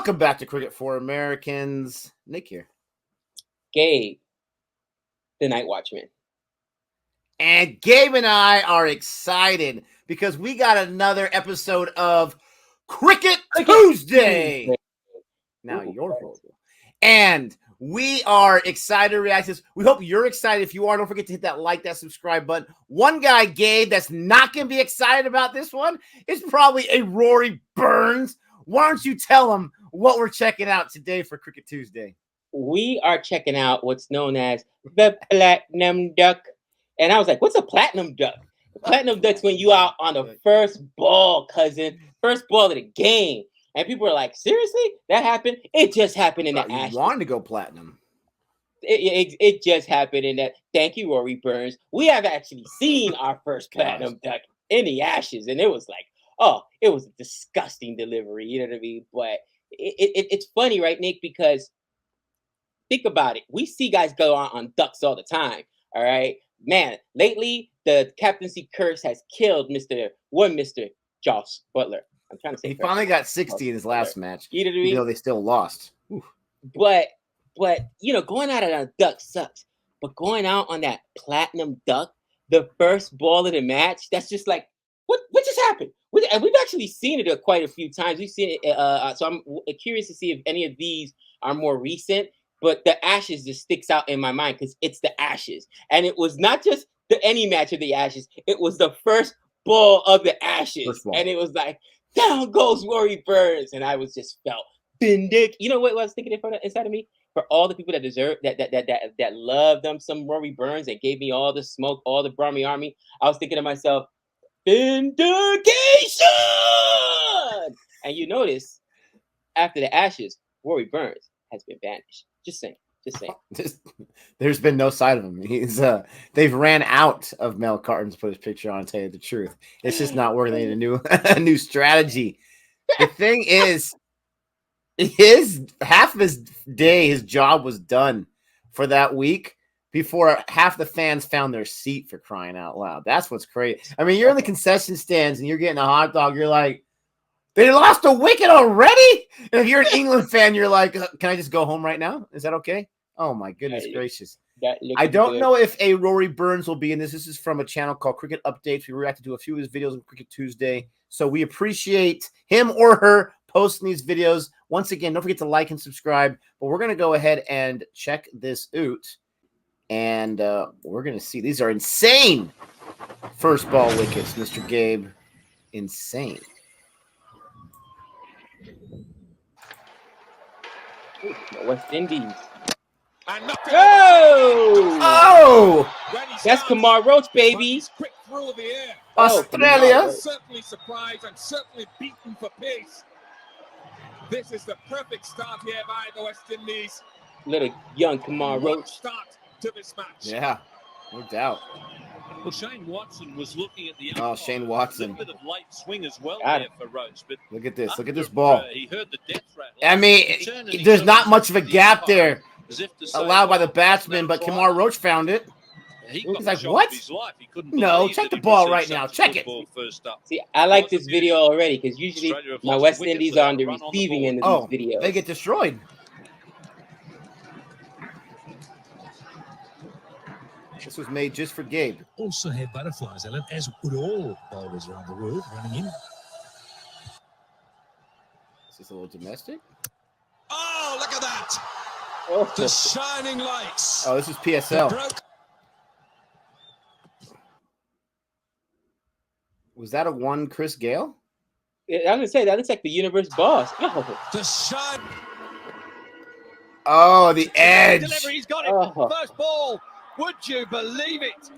Welcome back to Cricket for Americans. Nick here. Gabe, the Night Watchman. And Gabe and I are excited because we got another episode of Cricket Tuesday. Now your role. And we are excited to react to this. We hope you're excited. If you are, don't forget to hit that like, that subscribe button. One guy, Gabe, that's not going to be excited about this one is probably a Rory Burns. Why don't you tell him what we're checking out today for Cricket Tuesday? We are checking out what's known as the Platinum Duck. And I was like, what's a Platinum Duck? The Platinum Duck's when you out on the first ball, cousin. First ball of the game. And people are like, seriously? That happened? It just happened in the Ashes. You wanted to go platinum. It just happened in that. Thank you, Rory Burns. We have actually seen our first Platinum Duck in the Ashes. And it was like, oh, it was a disgusting delivery. You know what I mean? But it's funny, right, Nick? Because think about it. We see guys go on ducks all the time. All right? Man, lately, the captaincy curse has killed Mr. Josh Butler. I'm trying to say he finally got 60 in his last match. You know what I mean? Even though they still lost. Oof. But you know, going out on a duck sucks. But going out on that Platinum Duck, the first ball of the match, that's just like, what just happened? And we've actually seen it quite a few times. We've seen it. So I'm curious to see if any of these are more recent. But the Ashes just sticks out in my mind because it's the Ashes. And it was not just any match of the Ashes. It was the first ball of the Ashes. And it was like, down goes Rory Burns. And I was just felt vindicated. You know what I was thinking inside of me? For all the people that deserve, that love them some Rory Burns, that gave me all the smoke, all the Brahmi Army, I was thinking to myself, vindication! And you notice, after the Ashes, Rory Burns has been banished. Just saying. There's been no sight of him. He's they've ran out of Mel Carton to put his picture on, to tell you the truth. It's just not working. They need a new strategy. The thing is, half of his day, his job was done for that week before half the fans found their seat, for crying out loud. That's what's crazy. I mean, you're in the concession stands and you're getting a hot dog. You're like, they lost a wicket already? And if you're an England fan, you're like, can I just go home right now? Is that okay? Oh, my goodness gracious. I don't know if a Rory Burns will be in this. This is from a channel called Cricket Updates. We reacted to a few of his videos on Cricket Tuesday. So we appreciate him or her posting these videos. Once again, don't forget to like and subscribe. But we're going to go ahead and check this out. And we're going to see. These are insane first ball wickets, Mr. Gabe. Insane. West Indies. Oh! That's Kumar Roach, baby. Quick through the air. Australia. Certainly surprised and certainly beaten for pace. This is the perfect start here by the West Indies. Little young Kumar Roach. Start to this match. Yeah, no doubt. Well, Shane Watson was looking at the Shane Watson. A bit of light swing as well there for Roach. But look at this. Look at this ball. He heard the death rattle. I mean, there's not much of a gap there allowed by the batsman, but Kumar Roach found it. He's like, what? No, check the ball right now. Check it. See, I like this video already because usually my West Indies are on the receiving end of these videos. They get destroyed. This was made just for Gabe. Also had butterflies, Ellen, as would all bowlers around the world running in. Is this a little domestic? Oh, look at that! Oh. The shining lights. Oh, this is PSL. Was that a one Chris Gale? I was going to say, that looks like the universe boss. Oh. The shine. Oh, the edge. He's got it. First ball. Would you believe it?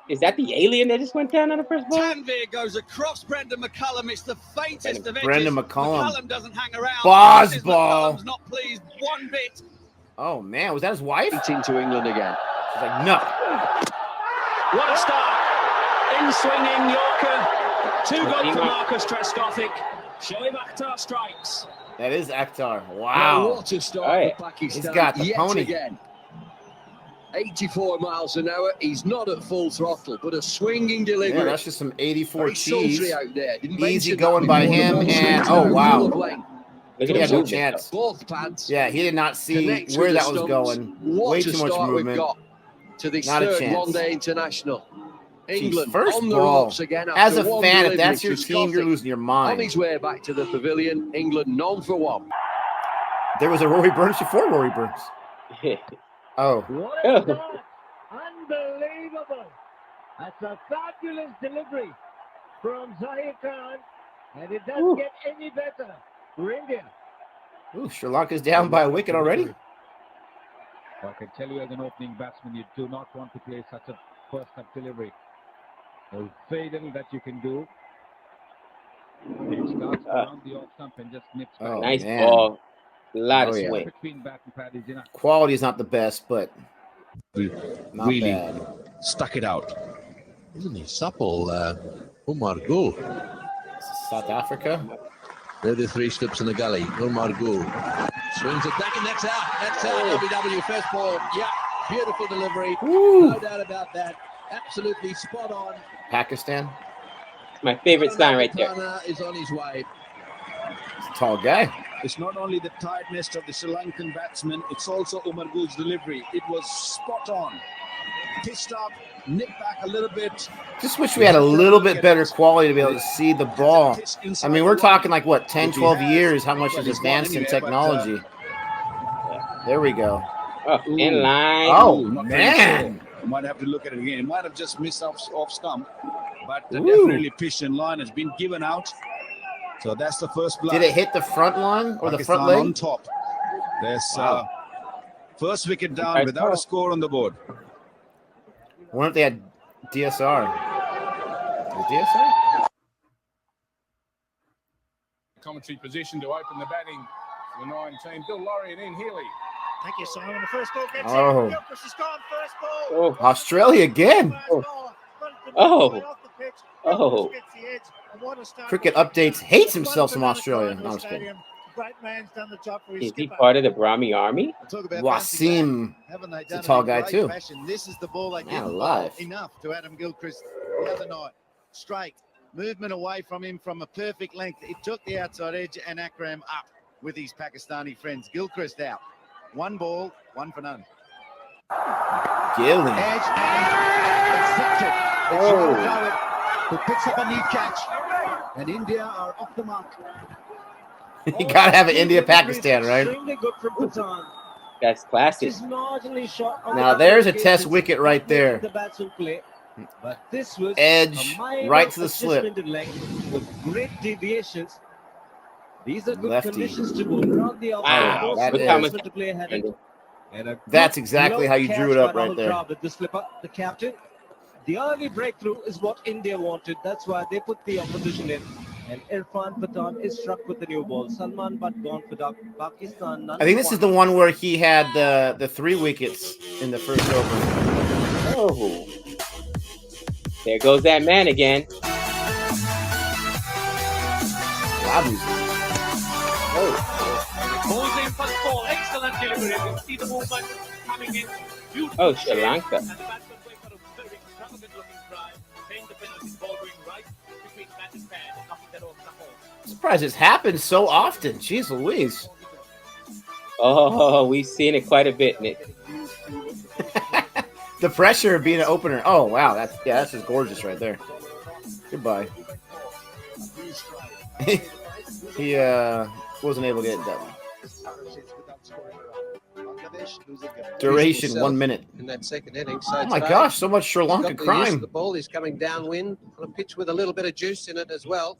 Is that the alien that just went down on the first ball? Tanvir goes across Brendan McCullum. It's the faintest of edges. Brendan McCullum. McCullum doesn't hang around. Boss ball. McCullum's not pleased one bit. Oh, man. Was that his wife? To England again. She's like, no. What a start. In swinging Yorker. 2 goals for Marcus Trescothic. Shoaib Akhtar strikes. That is Akhtar. Wow. What a start for Pakistan. He's got the pony. Again. 84 miles an hour. He's not at full throttle, but a swinging delivery. Yeah, that's just some 84 cheese. Out there. Easy going by him, and oh wow. Look He at had the no movement. chance. Both pads. Yeah, he did not see connect where with that the was stumps. going. What Way a too much start we've movement. got to this Not a third chance. one-day international. England First on the ball. ropes again As after a one fan, if delivery that's your to team, you're Scotland. losing your On mind. his way back to the pavilion, England known for one. There was a Rory Burns before Rory Burns. Oh. What a start! Unbelievable! That's a fabulous delivery from Zahir Khan, and it doesn't get any better for India. Ooh, Sri Lanka's down by a wicket already. I can tell you as an opening batsman, you do not want to play such a first-up delivery. The fatal that you can do. It starts around the off stump and just nips back. Nice man. ball. A lot of yeah. swing. Between bat and pad is enough. Quality is not the best, but not really bad. stuck it out. Isn't he supple, Umar Gul? South Africa. They're the three slips in the gully. Umar Gul swings it back, and that's out. That's out. LBW first ball. Yeah, beautiful delivery. Woo. No doubt about that. Absolutely spot on. Pakistan. My favorite sign right there. Ghana is on his way. It's a tall guy. It's not only the tiredness of the Sri Lankan batsman, it's also Umar Gul's delivery. It was spot on. Pitched up, nipped back a little bit. Just wish we had a little bit better quality to be able to see the ball. I mean, we're talking like, what, 10, 12 years, how much is advanced in technology. There we go. Oh, in line. Oh, Not man. sure. Might have to look at it again. It might have just missed off stump, but Ooh. definitely pitched in line. Has been given out. So that's the first blood. Did it hit the front line or the Pakistan front leg? on top. There's Wow. first wicket down without a score on the board. I wonder if they had DSR. DSR? Commentary position to open the batting for the 19. Bill Laurie and Ian Healy. Thank you, Simon. The first ball gets Oh. in. Gilchrist has gone first ball. Oh, Australia again. Oh. Cricket Updates hates himself from Australia. No, I'm just kidding. Great man's done the job for his Is he skipper. part of the Brahmi army? Wasim is a tall guy too. This is the ball they Man didn't alive. bowl enough to Adam Gilchrist the other night. Straight movement away from him from a perfect length. It took the outside edge and Akram up with his Pakistani friends. Gilchrist out. One ball, one for none. Gillen. Edge and accepted. Oh. Who picks up a neat catch. And India are off the mark. You gotta have an India-Pakistan, right? Extremely good from Pathan. That's classic. Just marginally shot on Now the there's a wicket. test wicket right there. The batsman play. But this was Edge, a minor right to the slip. adjustment in length with great deviations. These are good Lefty. conditions to bowl around the Wow, that the is- batsman to play ahead of. And a That's good exactly low how you drew it catch up by right Rahul there. Dravid, the slipper, the captain. The early breakthrough is what India wanted. That's why they put the opposition in. And Irfan Pathan is struck with the new ball. Salman Butt gone for Pakistan. I think this is the one where he had the 3 wickets in the first over. Oh. There goes that man again. Loud music. Ball's in first ball. Excellent delivery. You can see the movement coming in. Beautiful Oh, Sri shape. Lanka. And the batsman going for a very extravagant looking drive. Paying the penalty ball going right between bat and pad and knocking that off the hole. I'm surprised this happens so often. Jeez Louise. Oh, we've seen it quite a bit, Nick. The pressure of being an opener. Oh wow, that's just gorgeous right there. Goodbye. He wasn't able to get it done. Duration 1 minute. In that second inning. So Oh my today, gosh, so much Sri he's Lanka got the use of crime. the ball. He's coming downwind on a pitch with a little bit of juice in it as well.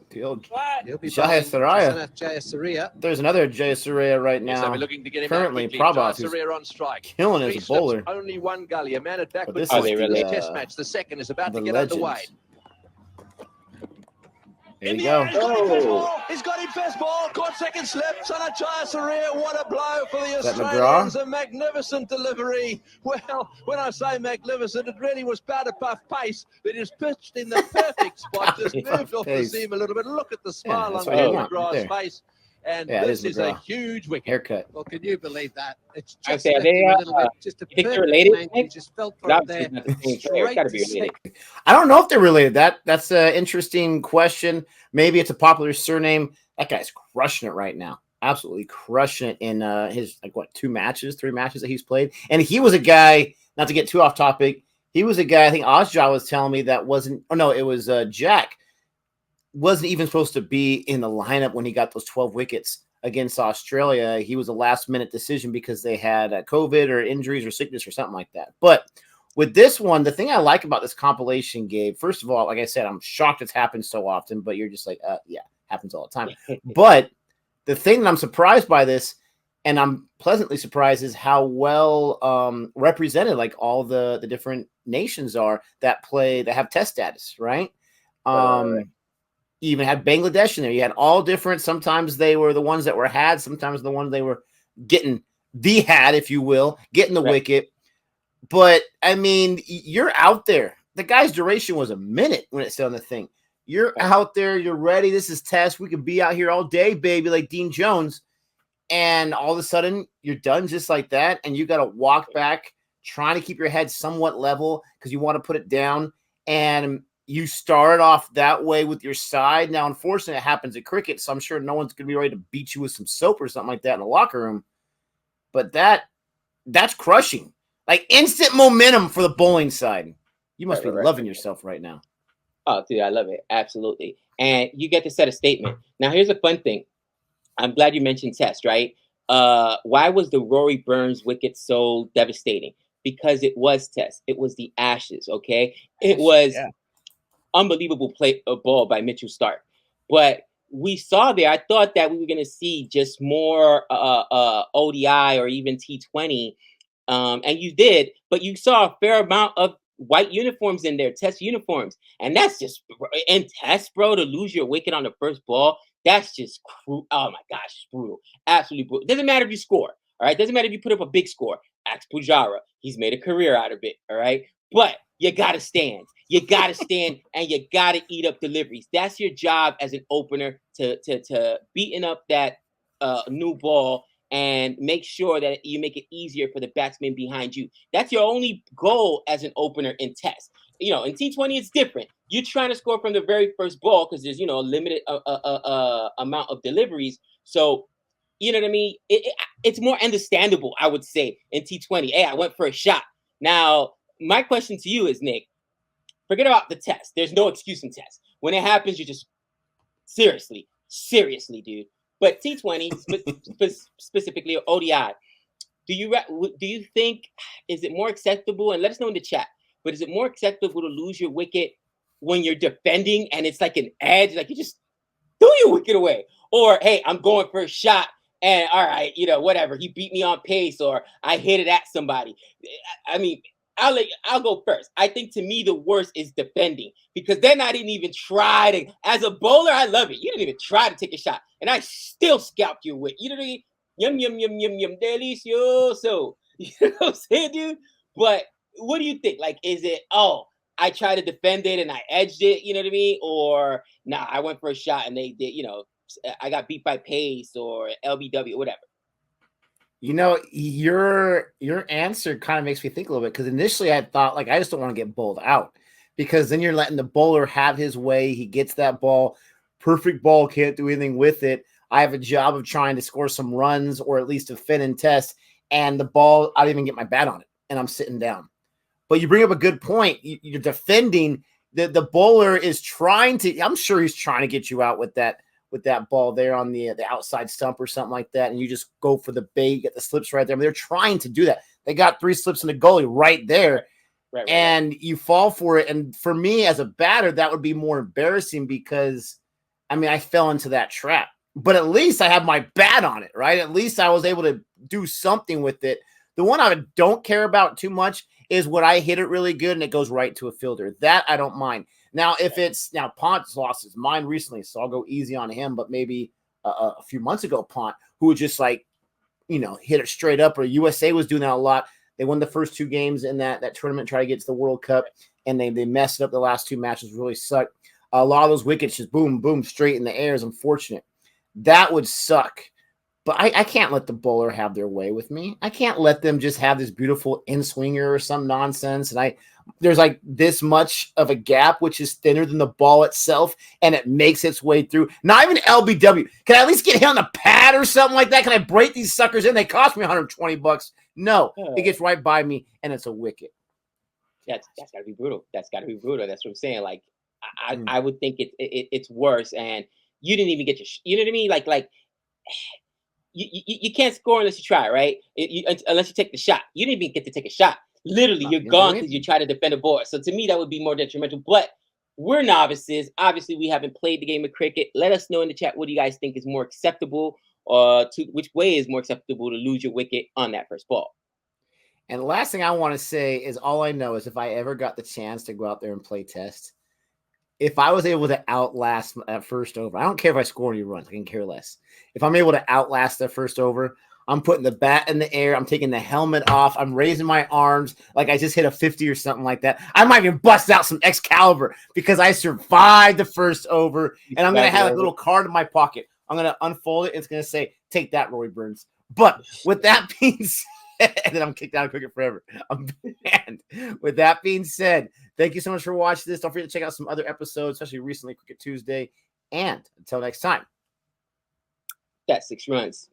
The old He'll be Jayasuriya. Jayasuriya. There's another Jayasuriya right Yes, now. they're looking to get him Currently, out quickly. Prabhat, who's Jayasuriya on strike. killing Three as a slips, bowler. Only one gully. A man at But backward this point is in the, this test match. The second is about to the get legend. underway. There you go. He's got him first ball. Caught second slip. Sana Jayasuriya. What a blow for the Is that Australians. McGrath? A magnificent delivery. Well, when I say magnificent, it really was powder puff pace. But it was pitched in the perfect spot. Just Powder puff moved off the pace. seam a little bit. Look at the smile that's on what you Will want, right McGrath's there. face. And Yeah, it this is is a McGrath. huge wicket. Haircut. Well, can you believe that? It's I just say, are left they, him a little bit, just a you think they're perfect related, length. He Nick? just felt for it Obviously there. not the same player. It's got to be Straight to related. I don't know if they're related. That's an interesting question. Maybe it's a popular surname. That guy's crushing it right now. absolutely crushing it in his like what 3 matches that he's played. And he was a guy, not to get too off topic, he was a guy I think Ozja was telling me that wasn't. Oh no, it was Jack wasn't even supposed to be in the lineup when he got those 12 wickets against Australia. He was a last minute decision because they had COVID or injuries or sickness or something like that. But with this one, the thing I like about this compilation, Gabe, first of all, like I said, I'm shocked it's happened so often, but you're just like, yeah, happens all the time. But the thing that I'm surprised by this, and I'm pleasantly surprised, is how well represented like all the different nations are that have test status, right? You even had Bangladesh in there. You had all different. Sometimes they were the ones that were had. Sometimes the ones they were getting the had, if you will, getting the wicket. But, I mean, you're out there. The guy's duration was a minute when it said on the thing. You're out there. You're ready. This is test. We could be out here all day, baby, like Dean Jones. And all of a sudden, you're done just like that. And you got to walk back, trying to keep your head somewhat level because you want to put it down. And you start off that way with your side. Now, unfortunately, it happens at cricket, so I'm sure no one's going to be ready to beat you with some soap or something like that in the locker room. But that's crushing. Like instant momentum for the bowling side. You must be loving yourself right now. Oh, dude, I love it. Absolutely. And you get to set a statement. Now, here's a fun thing. I'm glad you mentioned test, right? Why was the Rory Burns wicket so devastating? Because it was test. It was the Ashes, okay? It was unbelievable ball by Mitchell Starc. But we saw there, I thought that we were going to see just more ODI or even T20. And you did, but you saw a fair amount of white uniforms in there, test uniforms. And that's just, in test, bro, to lose your wicket on the first ball, that's just, oh my gosh, it's brutal. Absolutely brutal. Doesn't matter if you score, all right? Doesn't matter if you put up a big score. Ask Pujara. He's made a career out of it, all right? But you got to stand. You got to stand and you got to eat up deliveries. That's your job as an opener to beating up that new ball and make sure that you make it easier for the batsman behind you. That's your only goal as an opener in test. You know, in T20, it's different. You're trying to score from the very first ball because there's, you know, a limited amount of deliveries. So, you know what I mean? It's more understandable, I would say, in T20. Hey, I went for a shot. Now, my question to you is, Nick, forget about the test. There's no excuse in test. When it happens, you just seriously, dude. But T20, specifically ODI, do you think, is it more acceptable? And let us know in the chat. But is it more acceptable to lose your wicket when you're defending and it's like an edge, like you just threw your wicket away, or hey, I'm going for a shot and all right, you know, whatever, he beat me on pace or I hit it at somebody. I mean, I'll go first. I think to me the worst is defending because then I didn't even try to. As a bowler, I love it. You didn't even try to take a shot, and I still scalped your wicket. You know what I mean? Yum yum yum yum yum, delicioso. You know what I'm saying, dude? But what do you think? Like, is it I tried to defend it and I edged it? You know what I mean? Or nah, I went for a shot and they did. You know, I got beat by pace or LBW, whatever. You know, your answer kind of makes me think a little bit because initially I thought, like, I just don't want to get bowled out because then you're letting the bowler have his way. He gets that ball, perfect ball, can't do anything with it. I have a job of trying to score some runs or at least defend and test, and the ball, I didn't even get my bat on it, and I'm sitting down. But you bring up a good point. You're defending. The bowler is trying to, I'm sure he's trying to get you out with that ball there on the outside stump or something like that, and you just go for the bait, get the slips right there. I mean, they're trying to do that. They got 3 slips in the goalie right there, and you fall for it. And for me as a batter, that would be more embarrassing because, I mean, I fell into that trap. But at least I have my bat on it, right? At least I was able to do something with it. The one I don't care about too much is when I hit it really good and it goes right to a fielder. That I don't mind. Now, if it's Pont's lost his mind recently, so I'll go easy on him. But maybe a few months ago, Pont, who would just like, you know, hit it straight up, or USA was doing that a lot. They won the first 2 games in that tournament, try to get to the World Cup, and they messed up the last 2 matches, really sucked. A lot of those wickets just boom, boom, straight in the air is unfortunate. That would suck. But I can't let the bowler have their way with me. I can't let them just have this beautiful in-swinger or some nonsense. And there's like this much of a gap, which is thinner than the ball itself, and it makes its way through. Not even LBW. Can I at least get hit on the pad or something like that? Can I break these suckers in? They cost me $120. No, it gets right by me, and it's a wicket. That's gotta be brutal. That's gotta be brutal. That's what I'm saying. Like, I would think it's worse. And you didn't even get your, you know what I mean? Like. You can't score unless you try, right? Unless you take the shot. You didn't even get to take a shot. Literally, you're gone because you try to defend a ball. So to me, that would be more detrimental. But we're novices. Obviously, we haven't played the game of cricket. Let us know in the chat what do you guys think is more acceptable, to which way is more acceptable to lose your wicket on that first ball. And the last thing I want to say is all I know is if I ever got the chance to go out there and play test, if I was able to outlast that first over, I don't care if I score any runs. I can care less. If I'm able to outlast that first over, I'm putting the bat in the air. I'm taking the helmet off. I'm raising my arms like I just hit a 50 or something like that. I might even bust out some Excalibur because I survived the first over, and I'm going to have a little card in my pocket. I'm going to unfold it, and it's going to say, "Take that, Roy Burns." But with that being said, and then I'm kicked out of cricket forever. I'm banned. With that being said, thank you so much for watching this. Don't forget to check out some other episodes, especially recently Cricket Tuesday. And until next time, that's 6 runs.